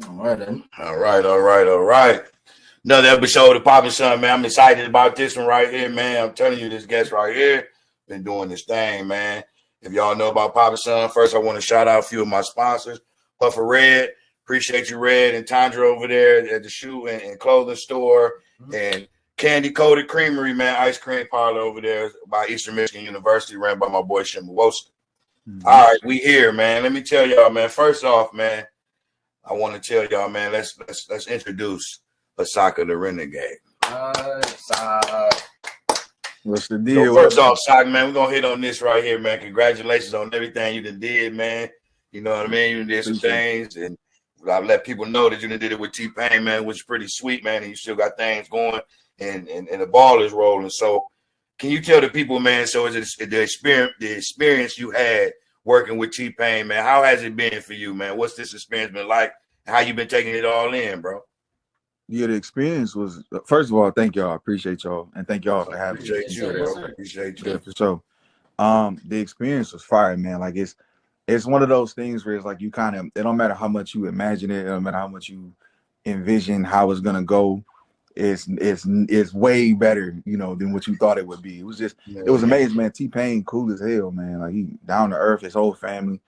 All right, then. All right, all right, all right. Another episode of Poppin' Son, man. I'm excited about this one right here, man. I'm telling you, this guest right here been doing this thing, man. If y'all know about Poppin' Son, first I want to shout out a few of my sponsors. Puffer Red, appreciate you, Red, and Tandra over there at the shoe and clothing store, and Candy Coated Creamery, man, ice cream parlor over there by Eastern Michigan University, ran by my boy Shimawosa. All right, we here, man. Let me tell y'all, man. First off, man, I want to tell y'all, man, let's introduce Asaka the Renegade. What's the deal? So first off, Sock, man, we're gonna hit on this right here, man. Congratulations on everything you done did, man. You know what I mean? You did some things, and I've let people know that you done did it with TPAIN, man, which is pretty sweet, man. And you still got things going, and the ball is rolling. So, can you tell the people, man? So, is it the experience you had working with TPAIN, man? How has it been for you, man? What's this experience been like? How you been taking it all in, bro? Yeah, the experience was, first of all, thank y'all. I appreciate y'all. And thank y'all for having me. Appreciate you, bro. Appreciate you. Yeah, for sure. The experience was fire, man. Like it's one of those things where it's like you kind of, it don't matter how much you imagine it, it don't matter how much you envision how it's gonna go. It's way better, you know, than what you thought it would be. It was just, it was amazing, man. T-Pain cool as hell, man. Like he down to earth, his whole family.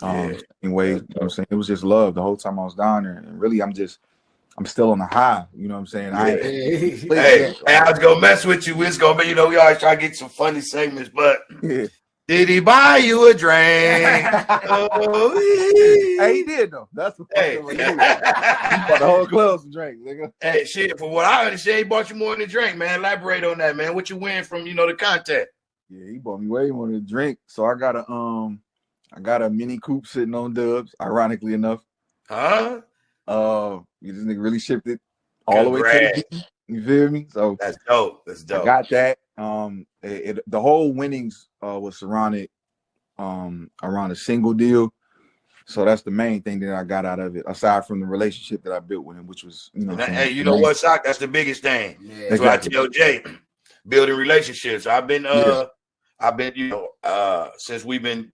Anyway, you know what I'm saying? It was just love the whole time I was down there. And really I'm still on the high, you know what I'm saying? Hey, I was gonna mess with you. It's gonna be, you know, we always try to get some funny segments, but did he buy you a drink? Hey, he did though. That's the he bought the whole club some drink, nigga. Hey, shit, from what I understand, he bought you more than a drink, man. Elaborate on that, man. What you win from, you know, the content? Yeah, he bought me way more than a drink. So I got a mini coupe sitting on Dubs, ironically enough. Huh? This nigga really shipped it all the way to the, you feel me? So that's dope. That's dope. I got that. The whole winnings was surrounded around a single deal. So that's the main thing that I got out of it, aside from the relationship that I built with him, which was, you know. Hey, you know what, Sock? That's the biggest thing. Yeah, that's what I tell Jay. Building relationships. I've been, you know, since we've been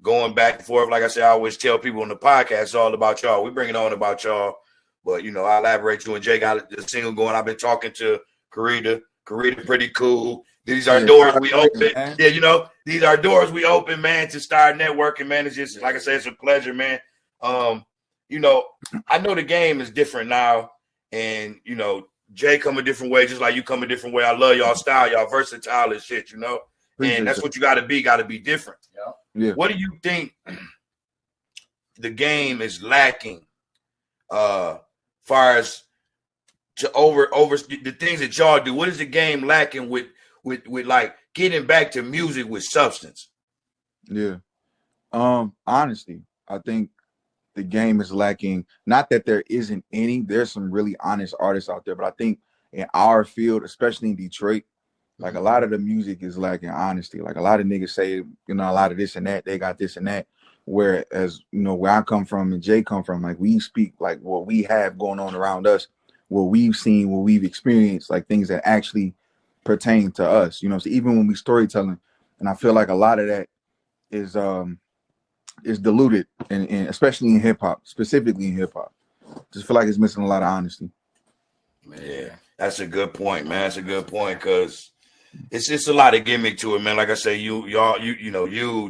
going back and forth. Like I said, I always tell people on the podcast, it's all about y'all. We bring it on about y'all. But, you know, I elaborate. You and Jay got the single going. I've been talking to Karita. Karita pretty cool. These are doors we open. Yeah, you know, these are doors we open, man, to start networking, man. It's just, like I said, it's a pleasure, man. You know, I know the game is different now. And, you know, Jay come a different way, just like you come a different way. I love y'all style. Y'all versatile as shit, you know. And that's what you got to be different. Yeah. What do you think the game is lacking far as to over the things that y'all do? What is the game lacking with like getting back to music with substance? Yeah. Honesty. I think the game is lacking. Not that there isn't any. There's some really honest artists out there, but I think in our field, especially in Detroit, like a lot of the music is lacking honesty. Like a lot of niggas say, you know, a lot of this and that, they got this and that. Whereas, you know, where I come from and Jay come from, like we speak like what we have going on around us, what we've seen, what we've experienced, like things that actually pertain to us. You know, so even when we storytelling, and I feel like a lot of that is diluted, and especially in hip hop, specifically in hip hop. Just feel like it's missing a lot of honesty. Yeah, that's a good point, man. That's a good point because it's just a lot of gimmick to it, man. Like I say, you,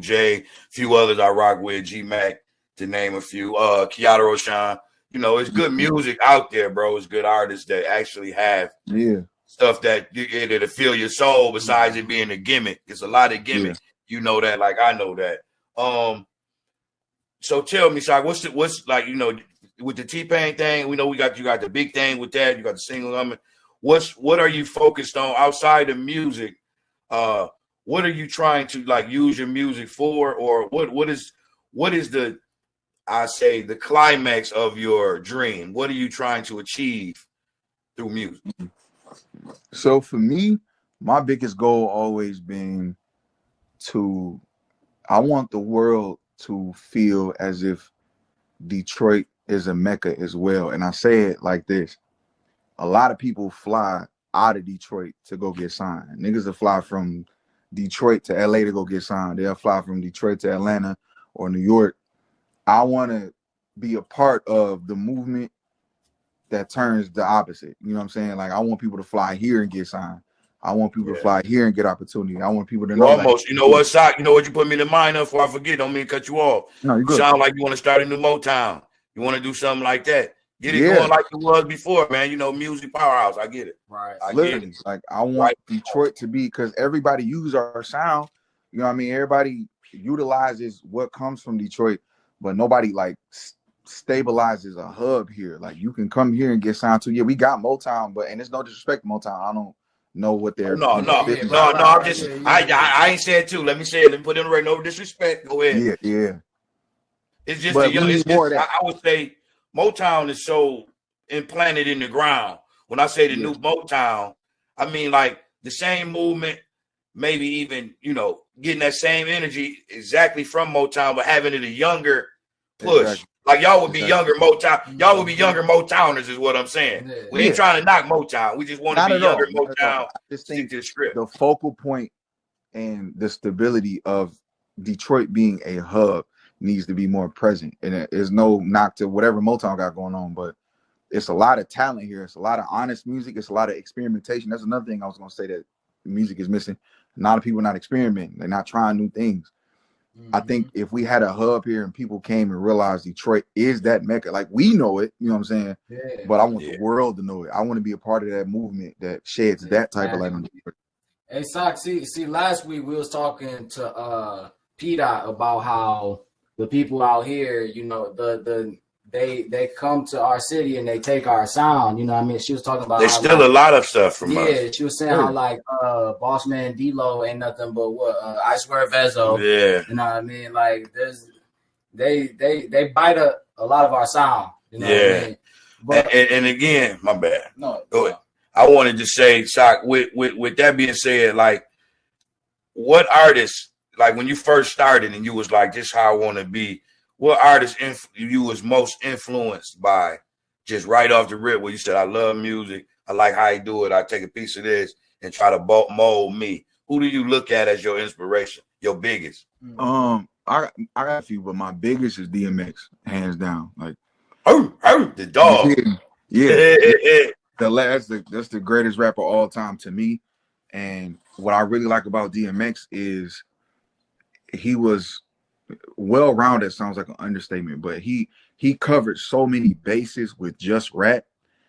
Jay, few others I rock with, G Mac, to name a few, Kiara Roshan. You know, it's good music out there, bro. It's good artists that actually have stuff that'll feel your soul besides it being a gimmick. It's a lot of gimmick. You know that, like I know that. So tell me, Shaq, what's like, you know, with the T-Pain thing, we know you got the big thing with that, you got the single. What are you focused on outside of music? What are you trying to like use your music for, or what is the the climax of your dream? What are you trying to achieve through music? So for me, my biggest goal always been I want the world to feel as if Detroit is a mecca as well. And I say it like this. A lot of people fly out of Detroit to go get signed. Niggas will fly from Detroit to LA to go get signed. They'll fly from Detroit to Atlanta or New York. I want to be a part of the movement that turns the opposite. You know what I'm saying? Like, I want people to fly here and get signed. I want people to fly here and get opportunity. I want people to know. Almost. You know what, Sock? You know what you put me in mind of before I forget? Don't mean to cut you off. No, you good. Sound like you want to start a new Motown. You want to do something like that. Get it going like it was before, man. You know, music powerhouse. I get it. Right. I get it. Like, I want Detroit to be, because everybody uses our sound. You know what I mean? Everybody utilizes what comes from Detroit, but nobody like stabilizes a hub here. Like, you can come here and get signed to. Yeah, we got Motown, but, and it's no disrespect to Motown. I don't know what they're. No. I'm just. I ain't said too. Let me say it. Let me put it in the right. No disrespect. Go ahead. Yeah. It's just I would say Motown is so implanted in the ground. When I say the new Motown, I mean like the same movement, maybe even, you know, getting that same energy exactly from Motown, but having it a younger push. Exactly. Like y'all would be younger Motown. Y'all would be younger Motowners is what I'm saying. We ain't trying to knock Motown. We just want to be younger Motown. I just think the focal point and the stability of Detroit being a hub needs to be more present. And there's no knock to whatever Motown got going on, but it's a lot of talent here. It's a lot of honest music. It's a lot of experimentation. That's another thing I was going to say that music is missing. A lot of people not experimenting. They're not trying new things. I think if we had a hub here and people came and realized Detroit is that mecca, like we know it, you know what I'm saying? Yeah. But I want the world to know it. I want to be a part of that movement that sheds that type of light on Detroit. Hey, Sock, see, last week we was talking to P-Dot about how the people out here, you know, they come to our city and they take our sound. You know what I mean? She was talking about there's still a lot of stuff from us. Yeah, she was saying how like Boss Man D-Lo ain't nothing but what I Swear Vezo. Yeah. You know what I mean? Like they bite a lot of our sound. You know what I mean? But, and again, my bad. No, go ahead. I wanted to say, Sock, with that being said, like what artists, like when you first started and you was like, this is how I want to be, what artist you was most influenced by just right off the rip where you said, I love music, I like how you do it, I take a piece of this and try to mold me? Who do you look at as your inspiration, your biggest? I got a few, but my biggest is DMX, hands down. Like, the dog. Yeah. That's the greatest rapper all time to me. And what I really like about DMX is he was well-rounded. Sounds like an understatement, but he covered so many bases with just rap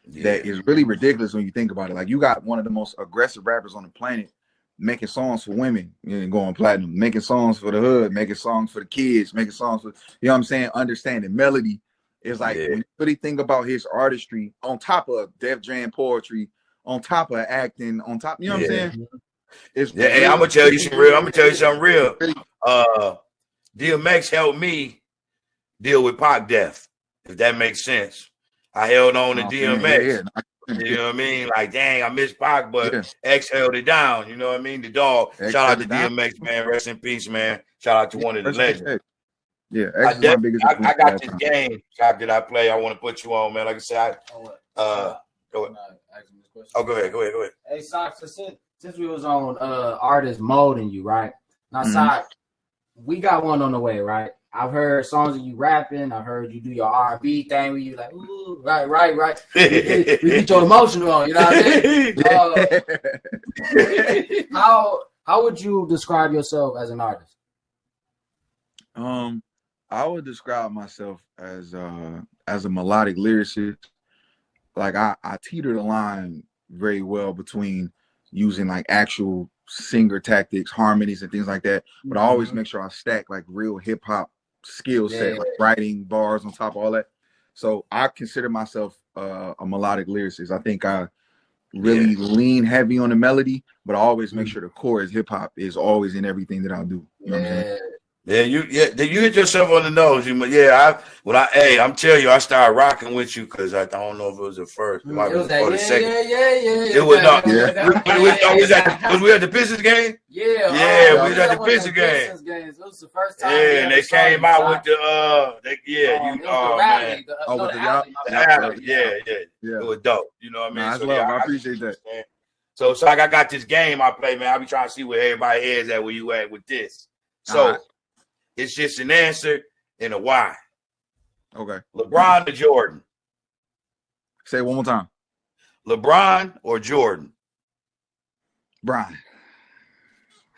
that is really ridiculous when you think about it. Like, you got one of the most aggressive rappers on the planet making songs for women and going platinum, making songs for the hood, making songs for the kids, making songs for, you know what I'm saying, understanding melody. It's like when you really think about his artistry on top of Def Jam poetry, on top of acting, on top, you know what I'm saying? It's hey, I'm gonna tell you something real. DMX helped me deal with Pac death, if that makes sense. I held on to DMX. You know what I mean? Like, dang, I miss Pac, but X held it down. You know what I mean? The dog. Shout out to DMX, man. Rest in peace, man. Shout out to one of the legends. Yeah, I got this game, Sock, that I play. I want to put you on, man. Like I said, go ahead. Go ahead. Hey, Sock, since we was on artist molding you, right? Now, Sock, we got one on the way, right? I've heard songs of you rapping. I've heard you do your R&B thing where you like, ooh, right. we get your emotional on, you know what I mean? How would you describe yourself as an artist? I would describe myself as a melodic lyricist. Like, I teeter the line very well between using like actual singer tactics, harmonies, and things like that. But I always make sure I stack like real hip hop skill set, like writing bars on top of all that. So I consider myself a melodic lyricist. I think I really lean heavy on the melody, but I always make sure the core is hip hop is always in everything that I do. You know what I'm saying? You hit yourself on the nose. I'm telling you, I started rocking with you because I don't know if it was the first. It might be before the second. It was not. Was we at the Pistons game? Yeah, we was at the Pistons game. It was the first time. Yeah, and they came out with the the alley. It was dope. You know what I mean? I appreciate that. So like I got this game I play, man. I be trying to see where everybody heads at, where you at with this. So. It's just an answer and a why. Okay. LeBron or Jordan? Say it one more time. LeBron or Jordan? Brian.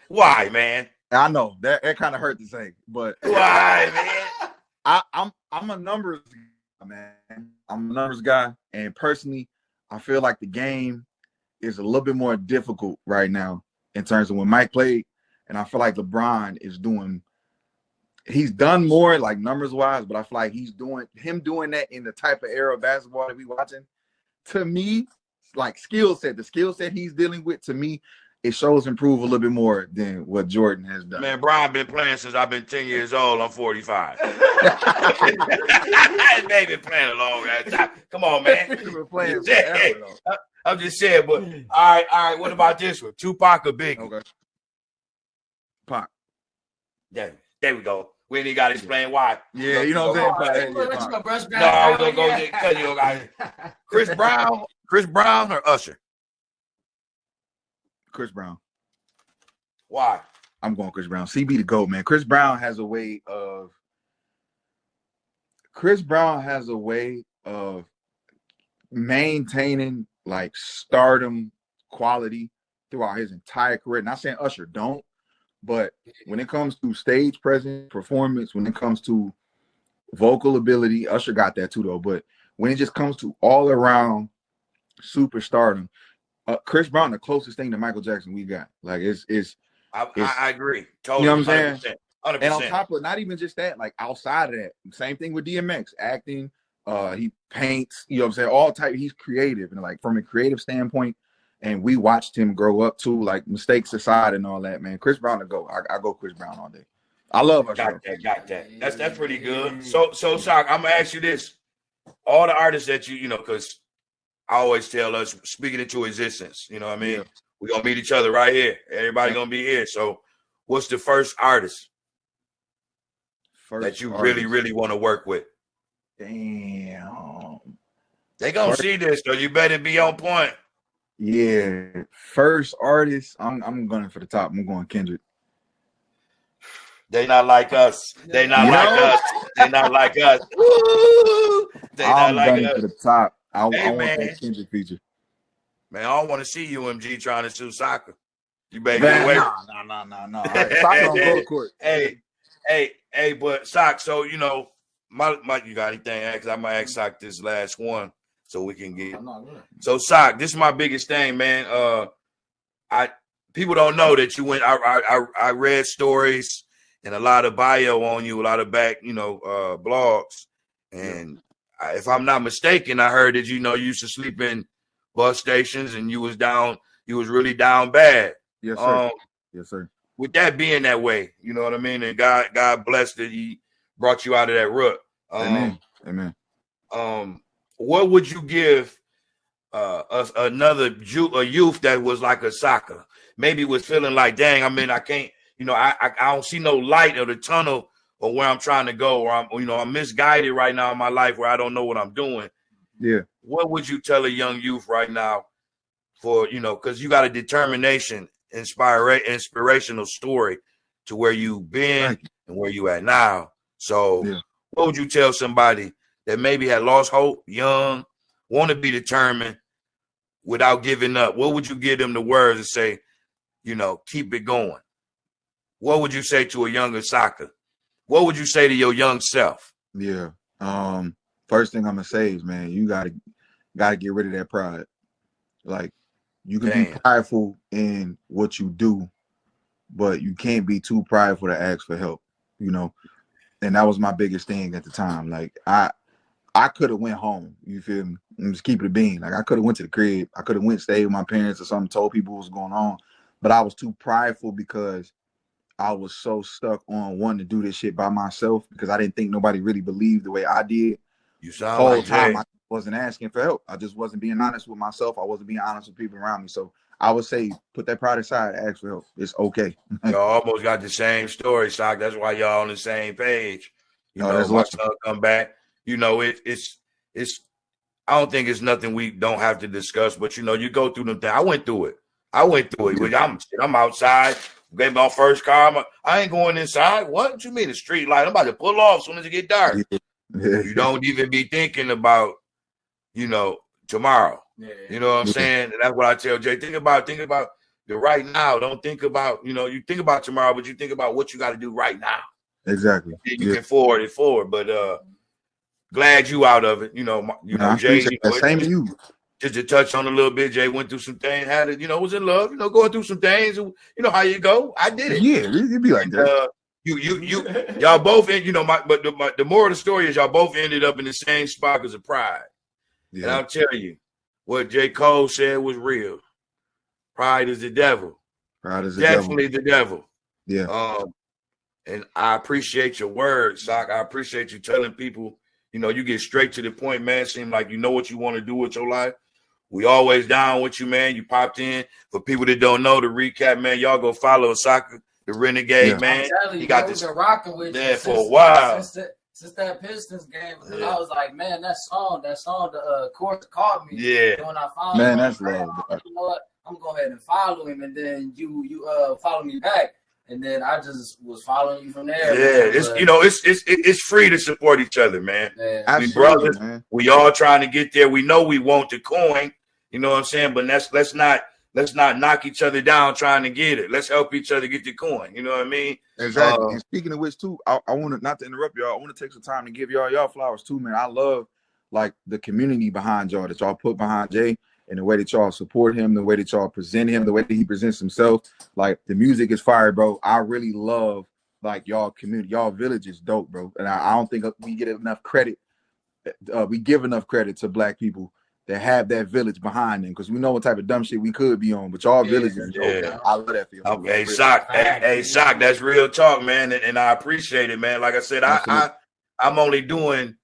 Why, man? I know that kind of hurt to say, but why, man? I'm a numbers guy, man. I'm a numbers guy, and personally, I feel like the game is a little bit more difficult right now in terms of when Mike played, and I feel like LeBron is he's done more like numbers wise, but I feel like he's doing that in the type of era of basketball that we watching. To me, like the skill set he's dealing with, to me, it shows improve a little bit more than what Jordan has done. Man, Brian been playing since I've been 10 years old. I'm 45. They been playing a long time. Come on, man. Been playing forever, I'm just saying, but all right. What about this one? Tupac or Biggie? Okay. Pac. There we go. We ain't got to explain why. Yeah, you know what I'm saying? No, I was gonna go tell you guys. Chris Brown or Usher? Chris Brown. Why? I'm going Chris Brown. CB the GOAT, man. Chris Brown has a way of maintaining like stardom quality throughout his entire career. Not saying Usher don't, but when it comes to stage presence, performance, when it comes to vocal ability, Usher got that too though. But when it just comes to all around superstardom, Chris Brown the closest thing to Michael Jackson we got. Like I agree. Totally. You know what I'm saying? 100%. And on top of not even just that, like outside of that, same thing with DMX, acting, he paints, you know what I'm saying? All type, he's creative. And like from a creative standpoint, and we watched him grow up too, like mistakes aside and all that, man. Chris Brown to go. I go Chris Brown all day. I love us. Got that. That's pretty good. So Sock, I'm gonna ask you this. All the artists that you know, because I always tell us, speaking into existence, you know what I mean? Yeah. We're going to meet each other right here. Everybody going to be here. So what's the first artist that you really, really want to work with? Damn. They going to see this, so you better be on point. Yeah. First artist, I'm going for the top. I'm going Kendrick. They not like us. They not like us. They not like us. Woo! They not like us. For the top. I want that Kendrick feature. Man, I don't want to see UMG trying to sue soccer. You better get away. No. Right. Soccer on goal court. Hey, but Sock, so you know, my you got anything? Because I might ask Sock this last one so we can get. So Sock, this is my biggest thing, man. People don't know that you went. I read stories and a lot of bio on you, a lot of back, blogs, and if I'm not mistaken, I heard that you used to sleep in bus stations and you was really down bad. Yes, sir. Yes, sir. With that being that way, you know what I mean? And God bless that he brought you out of that rut. Amen. What would you give a youth that was like a soccer? Maybe was feeling like, dang, I can't, I don't see no light of the tunnel or where I'm trying to go, or I'm misguided right now in my life where I don't know what I'm doing. Yeah. What would you tell a young youth right now for, because you got a determination, inspirational story to where you've been and where you at now. So what would you tell somebody that maybe had lost hope, young, want to be determined without giving up? What would you give them the words to say, keep it going? What would you say to a younger soccer? What would you say to your young self? Yeah. First thing I'm gonna say is, man, you gotta get rid of that pride. Like, you can be prideful in what you do, but you can't be too prideful to ask for help, And that was my biggest thing at the time. Like, I could have went home, you feel me? And just keep it a bean. Like, I could have went to the crib. I could have stayed with my parents or something, told people what was going on. But I was too prideful because I was so stuck on wanting to do this shit by myself because I didn't think nobody really believed the way I did. You sound the whole like time Jay. I wasn't asking for help. I just wasn't being honest with myself. I wasn't being honest with people around me. So I would say, put that pride aside, ask for help. It's okay. Y'all almost got the same story, Sock. That's why y'all on the same page. My son come back. It's I don't think it's nothing we don't have to discuss, but you go through them things. I went through it. I'm outside. Getting my first car. I ain't going inside. What you mean the street light? I'm about to pull off as soon as it get dark. You don't even be thinking about, you know, tomorrow. Yeah. You know what I'm saying? And that's what I tell Jay. Think about the right now. Don't think about, you know, you think about tomorrow, but you think about what you got to do right now. Exactly. And you can forward it forward. But glad you out of it. You know, Jay. You know, same to you. Just to touch on a little bit, Jay went through some things. Had it, you know, was in love. You know, going through some things. You know how you go. I did it. Yeah, you'd be like that. Y'all both, you know, but the moral of the story is y'all both ended up in the same spot because of pride. Yeah. And I'll tell you, what J. Cole said was real. Pride is the devil. Pride is definitely the devil. Yeah. And I appreciate your words, Sock. I appreciate you telling people, you know, you get straight to the point, man. Seem like you know what you want to do with your life. We always down with you, man. You popped in. For people that don't know, to recap, man, y'all go follow Asaka The Renegade, man. He got this rocking with you for a while. Since that Pistons game, because I was like, man, that song, the chorus caught me. Yeah. And when I found him, that's love. You know what? I'm gonna go ahead and follow him, and then you follow me back, and then I just was following you from there. Yeah, man. It's free to support each other, man. Yeah. We brothers, man. We all trying to get there. We know we want the coin, you know what I'm saying? But let's not knock each other down trying to get it. Let's help each other get the coin. You know what I mean? Exactly. And speaking of which, too, I want to, not to interrupt y'all, I want to take some time to give y'all flowers too, man. I love like the community behind y'all that y'all put behind Jay, and the way that y'all support him, the way that y'all present him, the way that he presents himself. Like the music is fire, bro. I really love like y'all community, y'all village is dope, bro. And I don't think we get enough credit. We give enough credit to Black people that have that village behind them, because we know what type of dumb shit we could be on, but y'all village is dope. I love that for you. Okay, Sock. Hey, Sock, that's real talk, man, and I appreciate it, man. Like I said, I'm only doing,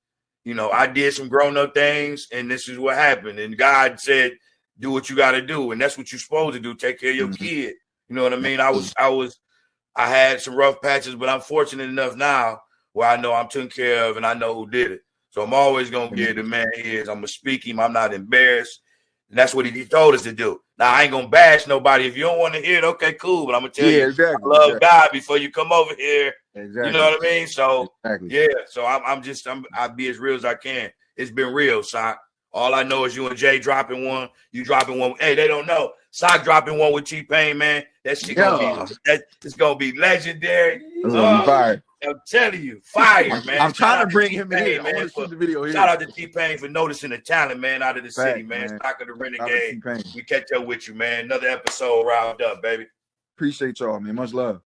you know, I did some grown-up things, and this is what happened. And God said, do what you got to do, and that's what you're supposed to do. Take care of your kid. You know what I mean? I had some rough patches, but I'm fortunate enough now where I know I'm taken care of, and I know who did it. So I'm always going to give the man he is. I'm going to speak him. I'm not embarrassed. And that's what he told us to do. Now, I ain't going to bash nobody. If you don't want to hear it, okay, cool. But I'm going to tell you, exactly, I love God before you come over here. Exactly. You know what I mean? So, yeah. So I'll be as real as I can. It's been real, Sock. All I know is you and Jay dropping one. You dropping one. Hey, they don't know. Sock dropping one with TPAIN, man. That shit it's going to be legendary. Fire. I'm telling you, fire, man. I'm trying to bring him in. I want to shoot the video here. Shout out to TPAIN for noticing the talent, man, out of the city, man. Asaka The Renegade. We catch up with you, man. Another episode round up, baby. Appreciate y'all, man. Much love.